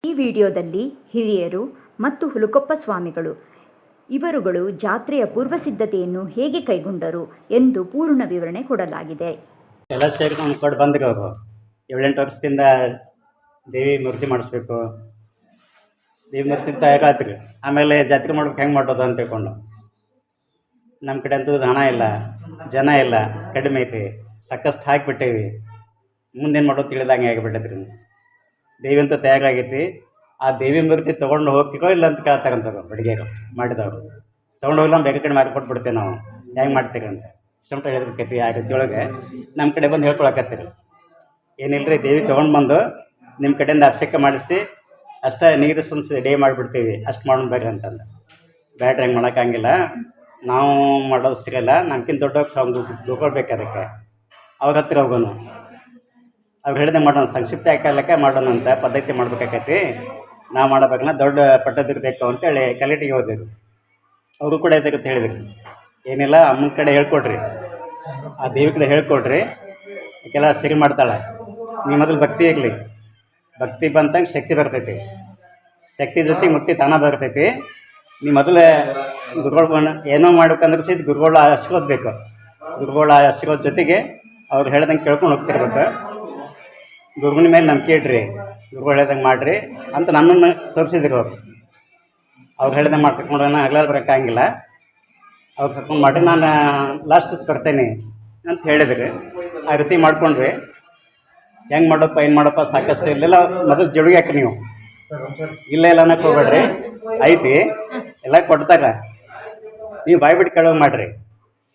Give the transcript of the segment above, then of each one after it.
ಈ ವಿಡಿಯೋದಲ್ಲಿ ಹಿರಿಯರು ಮತ್ತು ಹುಲಕೊಪ್ಪ ಸ್ವಾಮಿಗಳು ಇವರುಗಳು ಜಾತ್ರೆಯ ಪೂರ್ವಸಿದ್ಧತೆಯನ್ನು ಹೇಗೆ ಕೈಗೊಂಡರು ಎಂದು ಪೂರ್ಣ ವಿವರಣೆ ಕೊಡಲಾಗಿದೆ. ಎಲ್ಲ ಸೇರ್ಕೊಂಡು ಕೊಟ್ಟು ಬಂದ್ರಿ ಅವರು 7-8 ವರ್ಷದಿಂದ ದೇವಿ ಮೂರ್ತಿ ಮಾಡಿಸ್ಬೇಕು, ದೇವಿ ಮೂರ್ತಿ ತಯಾರಾತ್ರಿ. ಆಮೇಲೆ ಜಾತ್ರೆ ಮಾಡ್ಬೇಕು, ಹೆಂಗೆ ಮಾಡೋದು ಅಂತ ತಿಳ್ಕೊಂಡು ನಮ್ಮ ಕಡೆ ಅಂತೂ ಹಣ ಇಲ್ಲ, ಜನ ಇಲ್ಲ, ಕಡಿಮೆ ಐತಿ, ಸಾಕಷ್ಟು ಹಾಕಿಬಿಟ್ಟೇವಿ. ಮುಂದೇನು ಮಾಡೋದು ತಿಳಿದಂಗೆ ಆಗಿಬಿಟ್ಟೈತ್ರಿ. ದೇವಿ ಅಂತೂ ತಯಾರಾಗೈತಿ. ಆ ದೇವಿ ಮೂರ್ತಿ ತೊಗೊಂಡು ಹೋಗ್ತೀವೋ ಇಲ್ಲ ಅಂತ ಕೇಳ್ತಾರಂತವ್ರು ಬಡಿಗೆರು ಮಾಡಿದವರು. ತೊಗೊಂಡು ಹೋಗಿಲ್ಲ ಬೇರೆ ಕಡೆ ಮಾರ್ಕೊಟ್ಬಿಡ್ತೇವೆ ನಾವು, ಹೆಂಗೆ ಮಾಡ್ತೀರಿ ಅಂತ ಇಷ್ಟಂಟ ಹೇಳಿದ್ರಕೈತಿ. ಆ ರೀತಿಯೊಳಗೆ ನಮ್ಮ ಕಡೆ ಬಂದು ಹೇಳ್ಕೊಳಕತ್ತೀರಿ, ಏನಿಲ್ಲ ರೀ ದೇವಿ ತೊಗೊಂಡು ಬಂದು ನಿಮ್ಮ ಕಡೆಯಿಂದ ಅಭಿಷೇಕ ಮಾಡಿಸಿ ಅಷ್ಟೇ ನೀರು ಸುನ್ಸಿ ಡೇ ಮಾಡಿಬಿಡ್ತೀವಿ, ಅಷ್ಟು ಮಾಡೋಣ ಬರ್ರಿ ಅಂತಂದು. ಬ್ಯಾಟ್ರಿ ಹೆಂಗೆ ಮಾಡೋಕ್ಕಾಗಿಲ್ಲ, ನಾವು ಮಾಡೋದು ಸಿಗಲ್ಲ, ನಮ್ಗಿಂತ ದೊಡ್ಡ ದುಡ್ಕೊಳ್ಬೇಕು ಅದಕ್ಕೆ. ಅವ್ರ ಹತ್ತಿರ ಹೋಗೋಣ, ಅವ್ರು ಹೇಳಿದೆ ಮಾಡೋಣ, ಸಂಕ್ಷಿಪ್ತ ಹಾಕಲಕ್ಕೆ ಮಾಡೋಣ ಅಂತ ಪದ್ಧತಿ ಮಾಡ್ಬೇಕಾಕೈತಿ. ನಾವು ಮಾಡಬೇಕಲ್ಲ, ದೊಡ್ಡ ಪಟ್ಟದಿರು ಬೇಕು ಅಂತೇಳಿ ಕಲೆಕ್ಟಿಗೆ ಹೋದಿರು. ಅವರು ಕೂಡ ಇದಕ್ಕೆ ಹೇಳಿದ್ರು, ಏನಿಲ್ಲ ಅಮ್ಮನ ಕಡೆ ಹೇಳ್ಕೊಡ್ರಿ, ಆ ದೇವಿ ಕಡೆ ಹೇಳ್ಕೊಡ್ರಿ, ಯಾಕೆಲ್ಲ ಸರಿ ಮಾಡ್ತಾಳೆ. ನೀವು ಮೊದಲು ಭಕ್ತಿ ಆಗಲಿ, ಭಕ್ತಿ ಬಂತಂಗೆ ಶಕ್ತಿ ಬರ್ತೈತಿ, ಶಕ್ತಿ ಜೊತೆಗೆ ಮುಕ್ತಿ ತಾಣ ಬರ್ತೈತಿ. ನೀವು ಮೊದಲೇ ಗುರುಗಳು ಏನೋ ಮಾಡ್ಬೇಕಂದ್ರೆ ಸಹಿತ ಗುರುಗಳ ಆಶೀರ್ವಾದ ಬೇಕು. ಗುರುಗಳ ಆಶೀರ್ವಾದ ಜೊತೆಗೆ ಅವ್ರು ಹೇಳ್ದಂಗೆ ಕೇಳ್ಕೊಂಡು ಹೋಗ್ತಿರ್ಬೇಕು. ಗುರುವಿನ ಮೇಲೆ ನಂಬಿಕೆ ಇಡ್ರಿ, ಗುರುಗಳು ಹೇಳ್ದಂಗೆ ಮಾಡಿರಿ ಅಂತ ನಮ್ಮನ್ನು ತೋರಿಸಿದ್ರು ಅವರು. ಅವ್ರು ಹೇಳ್ದಂಗೆ ಮಾಡ್ಕೊಂಡು ಹಗಲಾಗ ಬರೋಕ್ಕಾಗಿಲ್ಲ, ಅವ್ರು ಕರ್ಕೊಂಡು ಮಾಡಿ ನಾನು ಲಾಸ್ಟ್ ಬರ್ತೇನೆ ಅಂತ ಹೇಳಿದ್ರಿ. ಆ ರೀತಿ ಮಾಡ್ಕೊಂಡ್ರಿ. ಹೆಂಗೆ ಮಾಡಪ್ಪ ಏನು ಮಾಡಪ್ಪ ಸಾಕಷ್ಟು ಇಲ್ಲೆಲ್ಲ ಮೊದಲು ಜಡುಗಿ ಹಾಕಿ ನೀವು ಇಲ್ಲ ಅನ್ನಕ್ಕೆ ಹೋಗ್ಬೇಡ್ರಿ, ಐತಿ ಎಲ್ಲ ಕೊಡ್ತಾರ, ನೀವು ಬಾಯ್ಬಿಟ್ಟು ಕೇಳೋಂಗೆ ಮಾಡಿರಿ.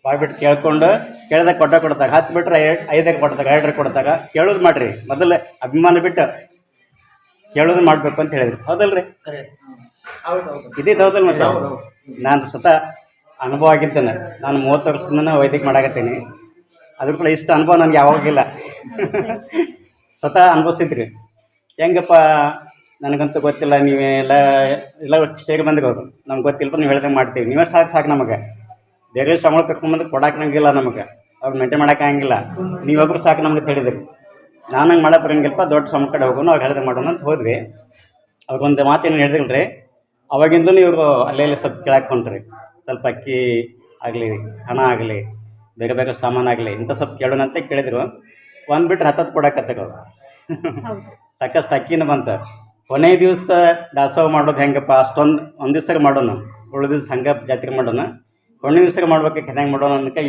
ಬಾಯ್ಬಿಟ್ಟು ಕೇಳ್ಕೊಂಡು ಕೇಳ್ದಾಗ ಕೊಡ್ತಾರೆ, 10 ಬಿಟ್ರೆ 5 ಕೊಡ್ತಾರೆ, 2 ಕೊಡ್ತಾರೆ, ಕೇಳೋದು ಮಾಡಿರಿ. ಮೊದಲು ಅಭಿಮಾನ ಬಿಟ್ಟು ಕೇಳೋದು ಮಾಡಬೇಕು ಅಂತ ಹೇಳಿದ್ರಿ, ಹೌದಲ್ರಿ? ಇದಿದ್ದು ಹೌದಲ್ಲ? ಮತ್ತೆ ನಾನು ಸ್ವತಃ ಅನುಭವ ಆಗಿದ್ದೇನೆ. ನಾನು 30 ವರ್ಷದಿಂದ ವೈದ್ಯಕ ಮಾಡಾಕತ್ತೀನಿ. ಅದ್ರ ಕೂಡ ಇಷ್ಟು ಅನುಭವ ನನಗೆ ಯಾವಾಗಿಲ್ಲ. ಸ್ವತಃ ಅನುಭವಿಸಿದ್ರಿ. ಹೆಂಗಪ್ಪ ನನಗಂತೂ ಗೊತ್ತಿಲ್ಲ, ನೀವೆಲ್ಲ ಎಲ್ಲ ಸೇರಿ ಬಂದ್ರಿ ಅವರು, ನಮ್ಗೆ ಗೊತ್ತಿಲ್ಲ, ನೀವು ಹೇಳ್ದಂಗೆ ಮಾಡ್ತೀವಿ, ನೀವಷ್ಟು ಸಾಕು ನಮಗೆ. ಬೇರೆ ಸಂಬಳ ಕರ್ಕೊಂಬಂದ್ರೆ ಕೊಡಾಕಂಗಿಲ್ಲ ನಮಗೆ, ಅವ್ರು ಮೇಂಟೈನ್ ಮಾಡೋಕ್ಕಾಗಿಲ್ಲ, ನೀವೊಬ್ರು ಸಾಕು ನಮ್ಗೆ ಹೇಳಿದ್ರಿ. ನಾನು ಹಂಗೆ ಮಾಡಕ್ಕೆ ಬರಂಗಿಲ್ಲಪ್ಪ, ದೊಡ್ಡ ಸಂಬಳ ಕಡೆ ಹೋಗೋಣ, ಅವ್ರು ಹೇಳಿದ್ರೆ ಮಾಡೋಣ ಅಂತ ಹೋದ್ವಿ. ಅವ್ರಿಗೊಂದು ಮಾತೇನು ಹೇಳಿದ್ರಿ ರೀ, ಅವಾಗಿಂದಲೂ ಇವರು ಅಲ್ಲೇ ಸ್ವಲ್ಪ ಕೇಳಾಕೊಂಡ್ರಿ, ಸ್ವಲ್ಪ ಅಕ್ಕಿ ಆಗಲಿ, ಹಣ ಆಗಲಿ, ಬೇರೆ ಬೇರೆ ಸಾಮಾನು ಆಗಲಿ ಇಂಥ ಸ್ವಲ್ಪ ಕೇಳೋಣ ಅಂತ ಕೇಳಿದ್ರು. ಒಂದು ಬಿಟ್ರೆ 10 ಕೊಡಾಕತ್ತಾಗ ಅವರು. ಸಾಕಷ್ಟು ಅಕ್ಕಿನ ಬಂತು. ಕೊನೆ ದಿವಸ ದಾಸೋಹ ಮಾಡೋದು ಹೆಂಗಪ್ಪ, ಅಷ್ಟೊಂದು ಒಂದು ದಿವ್ಸ ಮಾಡೋಣ, ಉಳಿದ ದಿವ್ಸ ಹಂಗೆ ಜಾತ್ರೆ ಮಾಡೋಣ, ಕೊನೆ ದಿವ್ಸ ಮಾಡ್ಬೇಕು ಹೆಂಗೆ ಮಾಡೋಣ ಅನ್ನೋಕ್ಕೆ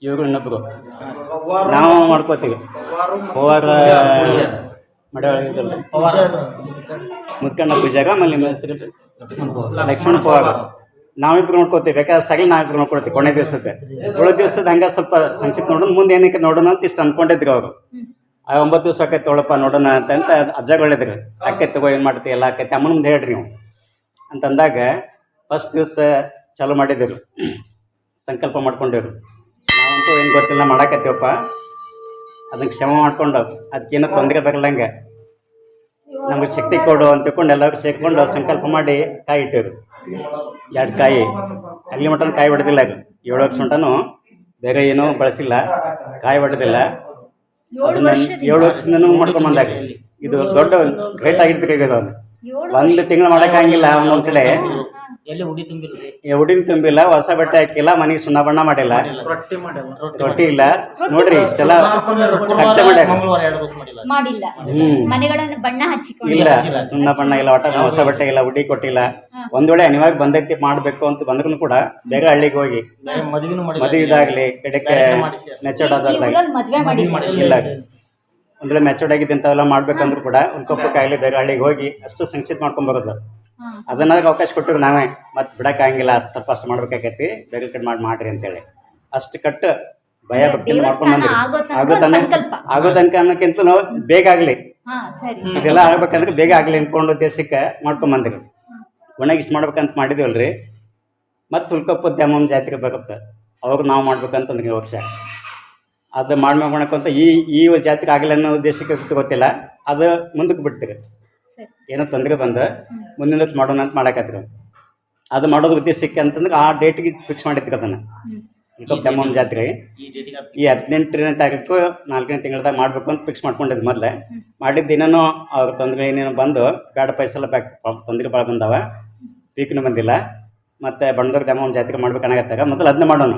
ಇವರು ಇನ್ನೊಬ್ಬರು ನಾವು ಮಾಡ್ಕೋತೀವಿ. ಪವಾರ ಮುದ್ಕಣ್ಣ ಪೂಜಾಗ ಆಮೇಲೆ ಲಕ್ಷ್ಮಣ ಪವಾರ ನಾವಿಬ್ರು ನೋಡ್ಕೋತೀವಿ. ಬೇಕಾದ್ರೆ ಸಗಲಿ ನಾವಿಬ್ರು ನೋಡ್ಕೊಳ್ತೀವಿ ಕೊನೆ ದಿವಸಕ್ಕೆ. ಉಳಿದ ದಿವಸದ ಹಂಗೆ ಸ್ವಲ್ಪ ಸಂಕ್ಷಿಪ್ತ ನೋಡೋಣ, ಮುಂದೆ ಏನಕ್ಕೆ ನೋಡೋಣ ಅಂತ ಇಷ್ಟು ಅಂದ್ಕೊಂಡಿದ್ರು ಅವರು. ಆ 9 ದಿವಸ ಆಕೈತೆ ತೊಳಪ್ಪ ನೋಡೋಣ ಅಂತ ಅಜ್ಜಗಳಿದ್ರು. ಆಕೈತೆ ತಗೋ, ಏನು ಮಾಡ್ತೀವಿ, ಎಲ್ಲ ಆಕೈತೆ, ಅಮ್ಮನ ಮುಂದೆ ಹೇಳ್ರಿ ನೀವು ಅಂತಂದಾಗ ಫಸ್ಟ್ ದಿವಸ ಚಾಲೂ ಮಾಡಿದ್ರು, ಸಂಕಲ್ಪ ಮಾಡ್ಕೊಂಡಿರು. ನಾವಂತೂ ಏನು ಗೊತ್ತಿಲ್ಲ ಮಾಡಾಕತ್ತೀವಪ್ಪ, ಅದಕ್ಕೆ ಕ್ಷಮ ಮಾಡ್ಕೊಂಡು ಅದಕ್ಕೇನೋ ತೊಂದರೆ ಬರಲ್ಲಂಗೆ ನಮಗೆ ಶಕ್ತಿ ಕೊಡು ಅಂತ ತಿಳ್ಕೊಂಡು ಎಲ್ಲರೂ ಸೇರ್ಕೊಂಡು ಸಂಕಲ್ಪ ಮಾಡಿ ಕಾಯಿ ಇಟ್ಟಿರು. 2 ಕಾಯಿ ಅಲ್ಲಿ ಮಟನ ಕಾಯಿ ಹೊಡೆದಿಲ್ಲ. 7 ವರ್ಷ ಮಟನೂ ಬೇರೆ ಏನೂ ಬಳಸಿಲ್ಲ, ಕಾಯಿ ಹೊಡೆದಿಲ್ಲ. ಅದನ್ನ 7 ವರ್ಷದಿಂದನೂ ಮಾಡ್ಕೊಂಡು ಬಂದಾಗ ಇದು ದೊಡ್ಡ ಗ್ರೇಟ್ ಆಗಿರ್ತೀರಿ. ಇದು 1 ತಿಂಗಳು ಮಾಡೋಕ್ಕಾಗಿಲ್ಲ. ಒಂದೊಂದು ಕಡೆ ಉಡಿನ ತುಂಬಿಲ್ಲ, ಹೊಸ ಬಟ್ಟೆ ಹಾಕಿಲ್ಲ, ಮನೆಗೆ ಸುಣ್ಣ ಬಣ್ಣ ಮಾಡಿಲ್ಲ, ರೊಟ್ಟಿ ಇಲ್ಲ. ನೋಡ್ರಿ ಇಷ್ಟೆಲ್ಲ ಕಟ್ಟೆ ಇಲ್ಲ, ಸುಣ್ಣ ಬಣ್ಣ ಇಲ್ಲ, ಒಟ್ಟ ಹೊಸ ಬಟ್ಟೆ ಇಲ್ಲ, ಉಡಿ ಕೊಟ್ಟಿಲ್ಲ. ಒಂದ್ ವೇಳೆ ಅನಿವಾರ್ಯ ಬಂದೈತಿ ಮಾಡ್ಬೇಕು ಅಂತ ಬಂದ್ರೂ ಕೂಡ ಬೇಗ ಹಳ್ಳಿಗೆ ಹೋಗಿ ಮದುವೆ ಇದಾಗ್ಲಿ, ಕಡೆಗೆ ಮೆಚೂರ್ಡ್ ಆದಾಗ್ಲಿ ಇಲ್ಲ, ಒಂದ್ ವೇಳೆ ಮೆಚೂರ್ಡ್ ಆಗಿದ್ದು ಇಂಥವೆಲ್ಲ ಮಾಡ್ಬೇಕಂದ್ರೂ ಕೂಡ ಉಳ್ಕೊಪ್ಪಕ್ಕಾಗಲಿ ಬೇಗ ಹಳ್ಳಿಗೆ ಹೋಗಿ ಅಷ್ಟು ಸಂಕ್ಷಿಪ್ತ ಮಾಡ್ಕೊಂಡ್ ಬರೋದು. ಅದನ್ನಾಗ ಅವಕಾಶ ಕೊಟ್ಟರು ನಾವೇ, ಮತ್ತೆ ಬಿಡೋಕ್ಕಾಗಿಲ್ಲ, ಸ್ವಲ್ಪ ಅಷ್ಟು ಮಾಡ್ಬೇಕಾಗೈತಿ, ಬೇರೆ ಕಡೆ ಮಾಡ್ರಿ ಅಂತೇಳಿ ಅಷ್ಟು ಕಟ್ಟು ಭಯ ಭಕ್ತಿ ಮಾಡ್ಕೊಂಡು ಬಂದ್ರಿ. ಆಗೋ ತನಕ ಅನ್ನೋಕ್ಕಿಂತ ನಾವು ಬೇಗ ಆಗಲಿ, ಇದೆಲ್ಲ ಆಗ್ಬೇಕಂದ್ರೆ ಬೇಗ ಆಗಲಿ ಅನ್ಕೊಂಡು ಉದ್ದೇಶಕ್ಕೆ ಮಾಡ್ಕೊಂಡ್ ಬಂದ್ರಿ. ಕೊನೆಗೆ ಇಷ್ಟು ಮಾಡ್ಬೇಕಂತ ಮಾಡಿದ್ವಲ್ರಿ. ಮತ್ತು ಹುಲ್ಕೊಪ್ಪ ದ್ಯಾಮಮ್ಮ ಜಾತ್ರೆ ಬರುತ್ತೆ, ಅವಾಗ ನಾವು ಮಾಡ್ಬೇಕಂತ ಒಂದು ವರ್ಷ ಅದು ಮಾಡ್ಕೊಂತ ಈ ಜಾತ್ರೆ ಆಗಲಿ ಅನ್ನೋ ಉದ್ದೇಶಕ್ಕೆ ಗೊತ್ತಿಲ್ಲ, ಅದು ಮುಂದಕ್ಕೆ ಬಿಡ್ತೀರಿ. ಏನೋ ತೊಂದರೆ ಬಂದು ಮುಂದಿನ ಮಾಡೋಣ ಅಂತ ಮಾಡಾಕತ್ರಿ. ಅದು ಮಾಡೋದ್ರ ಉದ್ದೇಶಕ್ಕೆ ಅಂತಂದ್ರೆ ಆ ಡೇಟಿಗೆ ಫಿಕ್ಸ್ ಮಾಡಿರ್ತೀರಿ. ಅದನ್ನು ಹುಲ್ಕೊಪ್ಪ ದ್ಯಾಮವ್ವನ ಜಾತ್ರೆ ಈ 18ನೇ ತಾರೀಕು 4ನೇ ತಿಂಗಳದಾಗ ಮಾಡಬೇಕು ಅಂತ ಫಿಕ್ಸ್ ಮಾಡ್ಕೊಂಡಿದ್ದು ಮೊದಲೇ. ಮಾಡಿದ್ದು ಇನ್ನೂ ಅವ್ರ ತೊಂದರೆ ಏನೇನು ಬಂದು ಬೇಡ ಪೈಸೆಲ್ಲ ತೊಂದರೆ ಭಾಳ ಬಂದವ, ಪೀಕ್ನೂ ಬಂದಿಲ್ಲ. ಮತ್ತು ಬಣ್ಣದವ್ರ ದ್ಯಾಮವ್ವನ ಜಾತ್ರೆ ಮಾಡ್ಬೇಕು ಅನ್ನಕತ್ತಾಗ ಮೊದಲು ಅದನ್ನ ಮಾಡೋಣ,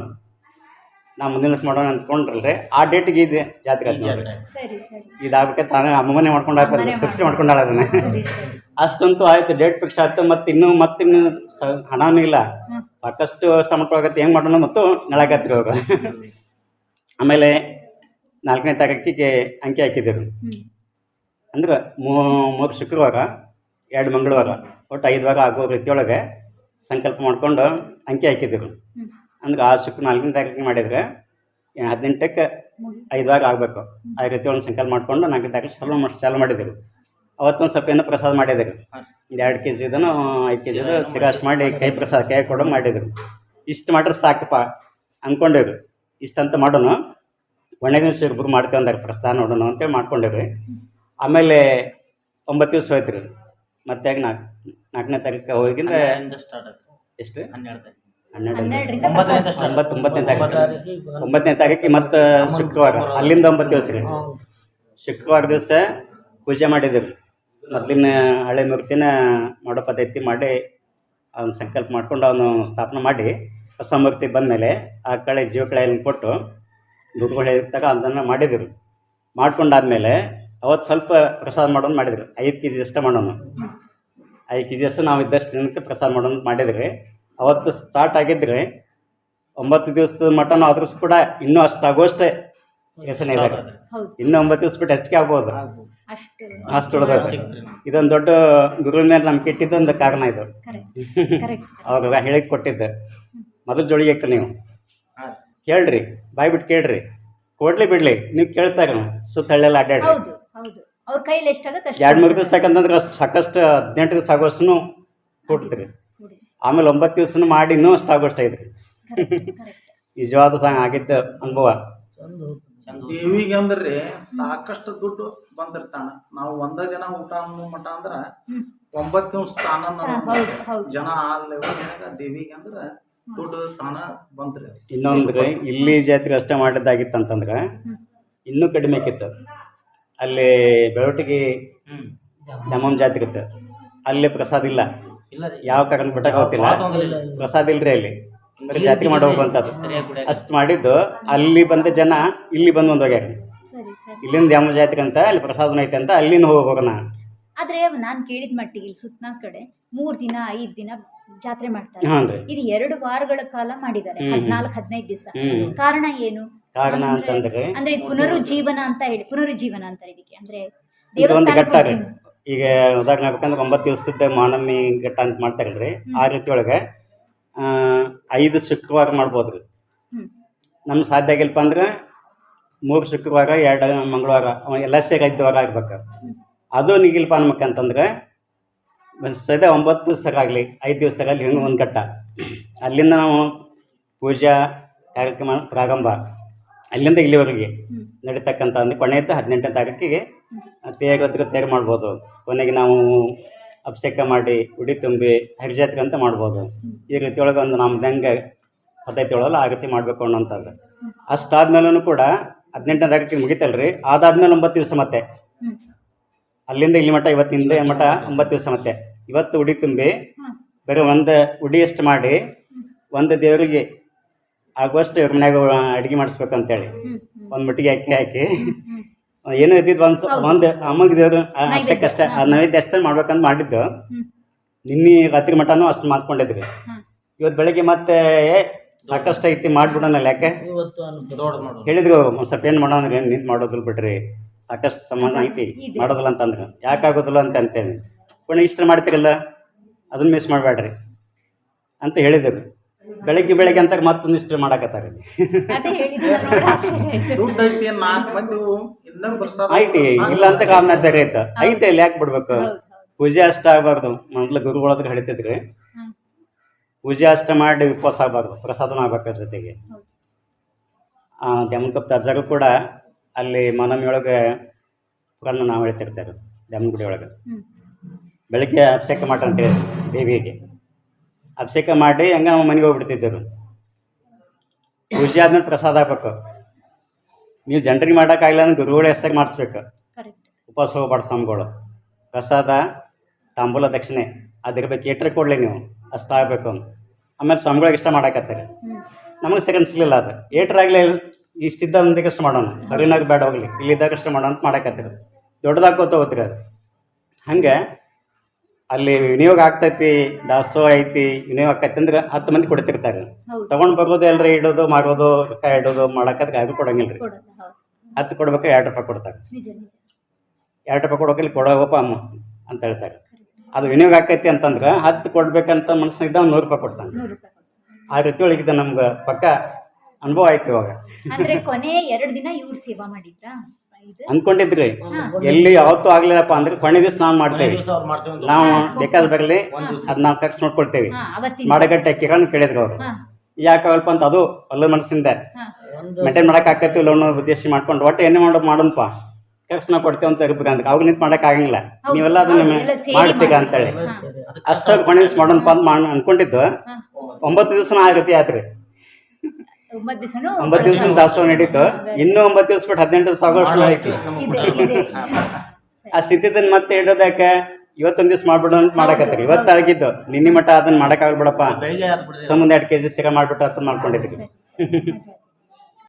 ನಾವು ಮುಂದಿನ ವರ್ಷ ಮಾಡೋಣ ಅಂದ್ಕೊಂಡ್ರಲ್ರಿ. ಆ ಡೇಟಿಗೆ ಇದು ಜಾತ್ರೆ ಆಯ್ತು ನೋಡ್ರಿ. ಸರಿ ಸರಿ ಇದಾಗಕ್ಕೆ ತಾನೇ ಅಮ್ಮನೇ ಮಾಡ್ಕೊಂಡು ಹಾಕ್ಬಾರ್ದು, ಸೃಷ್ಟಿ ಮಾಡ್ಕೊಂಡಾಳ ಅದನ್ನ. ಸರಿ ಸರಿ ಅಷ್ಟಂತೂ ಆಯ್ತು, ಡೇಟ್ ಫಿಕ್ಸ್ ಆಯ್ತು. ಮತ್ತು ಇನ್ನೂ ಹಣನೂ ಇಲ್ಲ, ಸಾಕಷ್ಟು ವ್ಯವಸ್ಥೆ ಮಾಡ್ಕೊಳಕತ್ತೆ, ಹೆಂಗೆ ಮಾಡೋಣ ಮತ್ತು ನಳಕತ್ರಿ ಅವರು. ಆಮೇಲೆ 4ನೇ ತಾರೀಕಿಗೆ ಅಂಕಿ ಹಾಕಿದ್ರು. ಅಂದ್ರೆ 3 ಶುಕ್ರವಾರ 2 ಮಂಗಳವಾರ ಒಟ್ಟು 5 ವಾರ ಆಗೋ ರೀತಿಯೊಳಗೆ ಸಂಕಲ್ಪ ಮಾಡ್ಕೊಂಡು ಅಂಕಿ ಹಾಕಿದ್ರು. ಅಂದ್ರೆ ಆ 4ನೇ ತಾರೀಕಿಗೆ ಮಾಡಿದರೆ 18ಕ್ಕೆ 5 ವಾರ ಆಗಬೇಕು. ಆ ರೀತಿ ಒಂದು ಸಂಕಲ್ಪ ಮಾಡಿಕೊಂಡು 4ನೇ ತಾರೀಕು ಚಾಲು ಮಾಡಿದರು. ಅವತ್ತೊಂದು ಸ್ವಲ್ಪ ಏನೋ ಪ್ರಸಾದ ಮಾಡಿದರು, 2 kg 5 kg ಸಿಗ ಅಷ್ಟು ಮಾಡಿ ಕೈ ಪ್ರಸಾದ ಕೈ ಕೊಡೋ ಮಾಡಿದರು. ಇಷ್ಟು ಮಾಡ್ರೆ ಸಾಕಪ್ಪ ಅಂದ್ಕೊಂಡಿವ್ರಿ. ಇಷ್ಟಂತ ಮಾಡೋಣ, ಒಂದನೇ ದಿವಸ ಇಬ್ಬರು ಮಾಡ್ತೇವೆ ಅಂದಾರೆ ಪ್ರಸಾದ ನೋಡೋಣ ಅಂತೇಳಿ ಮಾಡ್ಕೊಂಡಿವ್ರಿ. ಆಮೇಲೆ 9 ದಿವಸ ಹೋಯ್ತು ರೀ. ಮತ್ತೆ 4ನೇ ತಾರೀಕು ಹೋಗಿಂದ ಎಷ್ಟು 9ನೇ ತಾರೀಕಿಗೆ ಮತ್ತು ಶುಕ್ರವಾರ, ಅಲ್ಲಿಂದ 9 ದಿವಸ ರೀ. ಶುಕ್ರವಾರ ದಿವಸ ಪೂಜೆ ಮಾಡಿದ್ದೀವಿ. ಮೊದಲಿನ ಹಳೆ ಮೂರ್ತಿನ ಮಾಡೋ ಪದ್ಧತಿ ಮಾಡಿ ಅವನು ಸಂಕಲ್ಪ ಮಾಡ್ಕೊಂಡು ಅವನು ಸ್ಥಾಪನೆ ಮಾಡಿ ಹೊಸ ಮೂರ್ತಿ ಬಂದಮೇಲೆ ಆ ಕಳೆ ಜೀವಕಳೆಯನ್ನು ಕೊಟ್ಟು ದುಡ್ಡುಗಳು ಹೇಳಿದಾಗ ಅದನ್ನು ಮಾಡಿದರು. ಮಾಡ್ಕೊಂಡಾದ್ಮೇಲೆ ಅವತ್ತು ಸ್ವಲ್ಪ ಪ್ರಸಾದ ಮಾಡೋದು ಮಾಡಿದ್ರು. 5 kg ಅಷ್ಟೇ ಮಾಡೋಣ, 5 kg ಅಷ್ಟು ನಾವು ಇದ್ದಷ್ಟು ದಿನಕ್ಕೆ ಪ್ರಸಾದ ಮಾಡೋದು ಮಾಡಿದ್ರಿ. ಅವತ್ತು ಸ್ಟಾರ್ಟ್ ಆಗಿದ್ರೆ 9 ದಿವಸದ ಮಟನ್ ಆದ್ರೂ ಕೂಡ ಇನ್ನೂ ಅಷ್ಟು ಆಗೋಷ್ಟೇ ಹೆಸರು ಇದೆ. ಇನ್ನೂ 9 ದಿವಸ ಬಿಟ್ಟು ಹೆಚ್ಚಿಗೆ ಆಗ್ಬೋದು, ಅಷ್ಟು ಹೊಡೆದ. ಇದೊಂದು ದೊಡ್ಡ ಗುರುವಿನ ಮೇಲೆ ನಮ್ಗೆ ಇಟ್ಟಿದ್ದೊಂದು ಕಾರಣ ಇದು. ಅವಾಗ ಹೇಳಿಕೆ ಕೊಟ್ಟಿದ್ದೆ, ಮೊದಲು ಜೋಳಿಗೆ ಹಾಕ್ರಿ ನೀವು ಕೇಳ್ರಿ, ಬಾಯ್ ಬಿಟ್ಟು ಕೇಳ್ರಿ, ಕೊಡ್ಲಿ ಬಿಡ್ಲಿ ನೀವು ಕೇಳ್ತಾರ ಸುತ್ತ ಹಳ್ಳೆಲ್ಲ ಅಡ್ಡಾಡ್ರಿ. 2-3 ದಿವಸ ಯಾಕಂತಂದ್ರೆ ಸಾಕಷ್ಟು 18 ದಿವಸ ಆಗೋಷ್ಟು ಕೊಡ್ತೀರಿ. ಆಮೇಲೆ 9 ದಿವಸನೂ ಮಾಡಿ ಇನ್ನೂ ಅಷ್ಟು ಆಗೋಷ್ಟು ಐತ್ರಿ. ನಿಜವಾದ ಆಗಿದ್ದ ಅನುಭವ. ದೇವಿಗೆ ಅಂದ್ರೆ ಸಾಕಷ್ಟು ದುಡ್ಡು ಬಂದಿರ್ತಾನ. ನಾವು ಒಂದೇ ದಿನ ಊಟ ಅನ್ನೋ ಮಠ ಅಂದ್ರ 9 ದಿವಸ ಸ್ಥಾನ ಜನ ಆ ಲೆವೆಲ್ನಾಗ ದೇವಿಗೆ ಅಂದ್ರೆ ದುಡ್ಡು ಸ್ಥಾನ ಬಂದ್ರಿ. ಇನ್ನೊಂದ್ರೆ ಇಲ್ಲಿ ಜಾತ್ರೆ ಅಷ್ಟೇ ಮಾಡಿದ್ದಾಗಿತ್ತು ಅಂತಂದ್ರೆ ಇನ್ನೂ ಕಡಿಮೆ ಆಕಿತ್ತು. ಅಲ್ಲಿ ಬೆಳವಟಿಗೆ ದ್ಯಾಮವ್ವನ ಜಾತ್ರೆ ಇತ್ತು, ಅಲ್ಲಿ ಪ್ರಸಾದ ಇಲ್ಲ. ಯಾವ ಕಾರಣ ಬಿಟ್ಟಾಗ ಗೊತ್ತಿಲ್ಲ, ಪ್ರಸಾದ ಇಲ್ರಿ ಅಲ್ಲಿ. ಬರೀ ಜಾತ್ರೆ ಮಾಡಿ ಹೋಗುವಂಥದ್ದು ಅಷ್ಟು ಮಾಡಿದ್ದು. ಅಲ್ಲಿ ಬಂದ ಜನ ಇಲ್ಲಿ ಬಂದು ಒಂದು ಹೋಗ್ಯಾರ. ಇಲ್ಲಿಂದ ದ್ಯಾಮವ್ವನ ಜಾತ್ರೆ ಅಂತ ಅಲ್ಲಿ ಪ್ರಸಾದನ ಐತೆ ಅಂತ ಅಲ್ಲಿಂದ ಹೋಗೋಣ. ಆದ್ರೆ ನಾನು ಕೇಳಿದ ಮಟ್ಟಿಗೆ ಇಲ್ಲಿ ಸುತ್ತನ ಕಡೆ 3 ದಿನ 5 ದಿನ ಜಾತ್ರೆ ಮಾಡ್ತಾರೆ. ಇದು 2 ವಾರಗಳ ಕಾಲ ಮಾಡಿದ್ದಾರೆ, 14-15 ದಿವಸ. ಕಾರಣ ಏನು? ಕಾರಣ ಅಂತಂದ್ರೆ ಅಂದ್ರೆ ಪುನರುಜ್ಜೀವನ ಅಂತ ಹೇಳಿ, ಪುನರುಜ್ಜೀವನ ಅಂತ ಇದಕ್ಕೆ ಅಂದ್ರೆ ಒಂದು ಘಟ್ಟ ರೀ. ಈಗ ಉದಾಹರಣೆ ಆಗ್ಬೇಕಂದ್ರೆ 9 ದಿವಸದ ಮಾನಮಿ ಘಟ್ಟ ಅಂತ ಮಾಡ್ತಾರಲ್ರಿ, ಆ ರೀತಿ ಒಳಗೆ 5 ಶುಕ್ರವಾರ ಮಾಡ್ಬೋದು ರೀ. ನಮ್ಗೆ ಸಾಧ್ಯ ಆಗಿಲ್ಪ ಅಂದ್ರೆ 3 ಶುಕ್ರವಾರ 2 ಮಂಗಳವಾರ ಎಲ್ಲ ಸೇರಿ 5 ವಾರ ಆಗ್ಬೇಕು. ಅದು ನಿಗಿಲ್ಪ ಅನ್ಬೇಕಂತಂದ್ರೆ ಸದ್ಯ 9 ದಿವಸಕ್ಕಾಗಲಿ 5 ದಿವಸಕ್ಕಾಗಲಿ ಹಿಂಗೆ ಒಂದು ಘಟ್ಟ. ಅಲ್ಲಿಂದ ನಾವು ಪೂಜಾ ಕಾರ್ಯಕ್ರಮ ಪ್ರಾರಂಭ, ಅಲ್ಲಿಂದ ಇಲ್ಲಿವರೆಗೆ ನಡೀತಕ್ಕಂಥ ಅಂದರೆ ಕೊನೆಯದ್ದು 18ನೇ ತಾರೀಕಿಗೆ ತೇರು ಮಾಡ್ಬೋದು. ಕೊನೆಗೆ ನಾವು ಅಭಿಷೇಕ ಮಾಡಿ ಉಡಿ ತುಂಬಿ ಹರಿಜಾತ್ರೆ ಅಂತ ಮಾಡ್ಬೋದು. ಈ ರೀತಿ ಒಳಗೆ ಒಂದು ನಮ್ದು ಹೆಂಗೆ ಪದ್ಧತಿ ಒಳಗಲ್ಲ ಆ ರೀತಿ ಮಾಡಬೇಕು ಅನ್ನೋಂಥದ್ದು. ಅಷ್ಟಾದ್ಮೇಲೂ ಕೂಡ 18ನೇ ತಾರೀಕಿಗೆ ಮುಗಿತಲ್ರಿ, ಅದಾದ್ಮೇಲೆ 9 ದಿವಸ ಮತ್ತೆ ಅಲ್ಲಿಂದ ಇಲ್ಲಿ ಮಟ್ಟ, ಇವತ್ತಿಂದ ಮಟ್ಟ 9 ದಿವಸ ಮತ್ತೆ. ಇವತ್ತು ಉಡಿ ತುಂಬಿ ಬರೀ ಒಂದು ಉಡಿಯಷ್ಟು ಮಾಡಿ ಒಂದು ದೇವರಿಗೆ ಆಗುವಷ್ಟು ಇವ್ರ ಮನ್ಯಾಗ ಅಡುಗೆ ಮಾಡಿಸ್ಬೇಕಂತೇಳಿ ಒಂದು ಮುಟ್ಟಿಗೆ ಅಕ್ಕಿ ಹಾಕಿ ಏನೋ ಇದ್ದಿದ್ದು ಒಂದು ಅಮ್ಮಗೆ ದೇವ್ರು ಅಷ್ಟಕ್ಕಷ್ಟೇ ನೈವೇದ್ಯ ಅಷ್ಟೇ ಮಾಡ್ಬೇಕಂತ ಮಾಡಿದ್ದು. ನಿನ್ನೆ ರಾತ್ರಿ ಮಟನೂ ಅಷ್ಟು ಮಾಡ್ಕೊಂಡಿದ್ರಿ. ಇವತ್ತು ಬೆಳಗ್ಗೆ ಮತ್ತೆ ಸಾಕಷ್ಟು ಐತಿ ಮಾಡಿಬಿಡೋಣಲ್ಲ, ಯಾಕೆ ಹೇಳಿದ್ರು ಒಂದು ಸ್ವಲ್ಪ ಏನು ಮಾಡೋಣ ನಿಂತು ಮಾಡೋದಿಲ್ಲ ಬಿಡ್ರಿ, ಸಾಕಷ್ಟು ಸಂಬಂಧ ಐತಿ ಮಾಡೋದಿಲ್ಲ ಅಂತಂದ್ರೆ ಯಾಕಾಗೋದಿಲ್ಲ ಅಂತೇಳಿ ಪುಣ್ಯ ಇಷ್ಟ ಮಾಡ್ತೀರಲ್ಲ ಅದನ್ನ ಮಿಸ್ ಮಾಡಬೇಡ್ರಿ ಅಂತ ಹೇಳಿದ್ರು. ಬೆಳಗ್ಗೆ ಅಂತ ಮತ್ತೊಂದಿಷ್ಟು ಮಾಡಕತ್ತಾರೆ. ಐತಿ ಇಲ್ಲ ಅಂತ ಕಾಮನ ಬೇರೆ ಐತೆ ಐತೆ ಇಲ್ಲಿ ಯಾಕೆ ಬಿಡ್ಬೇಕು? ಪೂಜೆ ಅಷ್ಟ ಆಗಬಾರ್ದು. ಮೊದಲು ಗುರುಗಳತ್ರ ಹೇಳ್ತಿದ್ರಿ, ಪೂಜೆ ಅಷ್ಟ ಮಾಡಿ ಉಪವಾಸ ಆಗಬಾರ್ದು, ಪ್ರಸಾದನ ಆಗ್ಬೇಕಾದ್ರ ಜೊತೆಗೆ. ದ್ಯಾಮನಕೊಪ್ಪ ಅಜ್ಜರು ಕೂಡ ಅಲ್ಲಿ ಮಾನಮಿಯೊಳಗೆ ಪುರಾಣ ನಾವು ಹೇಳ್ತಿರ್ತಾರೆ. ದ್ಯಾಮನ ಗುಡಿ ಒಳಗೆ ಬೆಳಗ್ಗೆ ಅಭಿಷೇಕ ಮಾಡ್ರಿ ಅಂತ ಹೇಳಿ ದೇವಿಗೆ ಅಭಿಷೇಕ ಮಾಡಿ ಹಂಗೆ ನಾವು ಮನೆಗೆ ಹೋಗ್ಬಿಡ್ತಿದ್ದರು. ಪೂಜೆ ಆದ್ಮೇಲೆ ಪ್ರಸಾದ ಹಾಕ್ಬೇಕು. ನೀವು ಜನರಿಗೆ ಮಾಡೋಕ್ಕಾಗಿಲ್ಲ ಅಂದ್ರೆ ಗುರುಗಳ ಹೆಸರಿಗೆ ಮಾಡಿಸ್ಬೇಕು. ಕರೆಕ್ಟ್. ಉಪವಾಸ ಹೋಗ್ಬಾರ್ದು ಸ್ವಾಮಿಗಳು. ಪ್ರಸಾದ ತಾಂಬೂಲ ದಕ್ಷಿಣೆ ಅದಿರ್ಬೇಕು. ಏಟ್ರೆ ಕೊಡಲಿ ನೀವು ಅಷ್ಟು ಆಗಬೇಕು ಅಂತ. ಆಮೇಲೆ ಸ್ವಾಮಿಗಳಿಗೆ ಇಷ್ಟ ಮಾಡಾಕತ್ತಾರೆ. ನಮಗೆ ಸಿಗನ್ಸ್ಲಿಲ್ಲ ಅದು. ಏಟ್ರಾಗಲಿ ಇಷ್ಟಿದ್ದ ಒಂದಿಗಷ್ಟು ಮಾಡೋಣ, ಹೊರಗಿನಾಗ ಬೇಡ ಹೋಗ್ಲಿ, ಇಲ್ಲಿದ್ದಾಗಷ್ಟು ಮಾಡೋಣ ಅಂತ ಮಾಡಾಕತ್ತೀರಿ. ದೊಡ್ಡದಾಕೋತ ಹೋಗ್ತೀರಿ ಅದು. ಹಂಗೆ ಅಲ್ಲಿ ವಿನಿಯೋಗ ಆಗ್ತೈತಿ, ದಾಸೋಹ ಐತಿ, ವಿನಿಯೋಗ ಆಕೈತಿ ಅಂದ್ರೆ 10 ಮಂದಿ ಕೊಡ್ತಿರ್ತಾರೆ. ತೊಗೊಂಡು ಬರೋದು ಎಲ್ಲರೂ ಇಡೋದು ಮಾಡೋದು ಕಾಯಿ ಇಡೋದು ಮಾಡೋಕೆ ಯಾರು ಕೊಡಂಗಿಲ್ಲ ರೀ. 10 ಕೊಡ್ಬೇಕು, 2 ರೂಪಾಯಿ ಕೊಡ್ತಾರೆ. 2 ರೂಪಾಯಿ ಕೊಡೋಕೆ ಕೊಡೋಗಪ್ಪ ಅಮ್ಮ ಅಂತ ಹೇಳ್ತಾರೆ. ಅದು ವಿನಿಯೋಗ ಆಕೈತಿ ಅಂತಂದ್ರೆ 10 ಕೊಡ್ಬೇಕಂತ ಮನಸ್ಸಿದ್ದ 100 ರೂಪಾಯಿ ಕೊಡ್ತಾನೆ. ಆ ರೀತಿ ಒಳಗಿದೆ. ನಮ್ಗೆ ಪಕ್ಕ ಅನುಭವ ಆಯ್ತು ಇವಾಗ. ಅಂದ್ರೆ ಕೊನೆ 2 ದಿನ ಇವ್ರು ಸೇವಾ ಮಾಡಿದ್ರಾ? ಅನ್ಕೊಂಡಿದ್ರಿ ಎಲ್ಲಿ ಯಾವತ್ತೂ ಆಗ್ಲಿಲ್ಲಪ್ಪ ಅಂದ್ರೆ ಕೊನೆ ದಿವಸ ನಾವು ಮಾಡ್ತೇವೆ. ನಾವು ಬೇಕಾದ ಬರಲಿ ಅದ್ ನಾವು ಖರ್ಚು ನೋಡ್ಕೊಳ್ತೇವೆ. ಮಾಡಗಟ್ಟೆ ಕಿರಣ್ ಕೇಳಿದ್ರು ಅವರು, ಯಾಕಾಗಲ್ಪ ಅಂತ. ಅದು ಒಳ್ಳೆ ಮನಸ್ಸಿಂದ ಮೇಂಟೈನ್ ಮಾಡಕ್ ಆಗ್ತೈತಿ ಇಲ್ಲ ಅನ್ನೋ ಉದ್ದೇಶ ಮಾಡ್ಕೊಂಡು ಒಟ್ಟು ಎಣ್ಣೆ ಮಾಡನ್ಪ ಖರ್ಚು ನಾವು ಕೊಡ್ತೇವೆ ಅಂತ ಇರ್ಬೇಕು ಅಂದ್ರೆ ಅವ್ರಿಗೆ ನಿಂತು ಮಾಡಕ್ ಆಗಂಗಿಲ್ಲ. ನೀವೆಲ್ಲ ಅದನ್ನ ಮಾಡ್ತೀಗ ಅಂತೇಳಿ ಅಷ್ಟ ಕೊನೆ ದಿವ್ಸ ಮಾಡೋಣಪ್ಪ ಅಂತ ಅನ್ಕೊಂಡಿದ್ದು. 9 ದಿವಸ ಆ ರೀತಿ ಆತ್ರಿ. 9 ದಿವಸ ದಾಸೋಹ ನಡೀತು. ಇನ್ನೂ 9 ದಿವಸ ಬಿಟ್ಟು 18 ದಿವಸ ಆಗೋಷ್ಟು ಐತಿ. ಆ ಸ್ಥಿತಿದನ್ನ ಮತ್ತೆ ಇಡೋದಕ್ಕೆ ಇವತ್ತೊಂದ್ ದಿವ್ಸ ಮಾಡ್ಬಿಡೋ ಅಂತ ಮಾಡಕತ್ತೀರಿ. ಇವತ್ತು ಆಗಿದ್ದು ನಿನ್ನೆ ಮಟ್ಟ ಅದನ್ನ ಮಾಡಕ್ ಆಗ್ಬಿಡಪ್ಪ, ಸುಮ್ಮನೆ 2 kg ಸಿಗ ಮಾಡ್ಬಿಟ್ಟು ಅಂತ ಮಾಡ್ಕೊಂಡಿದ್ರಿ.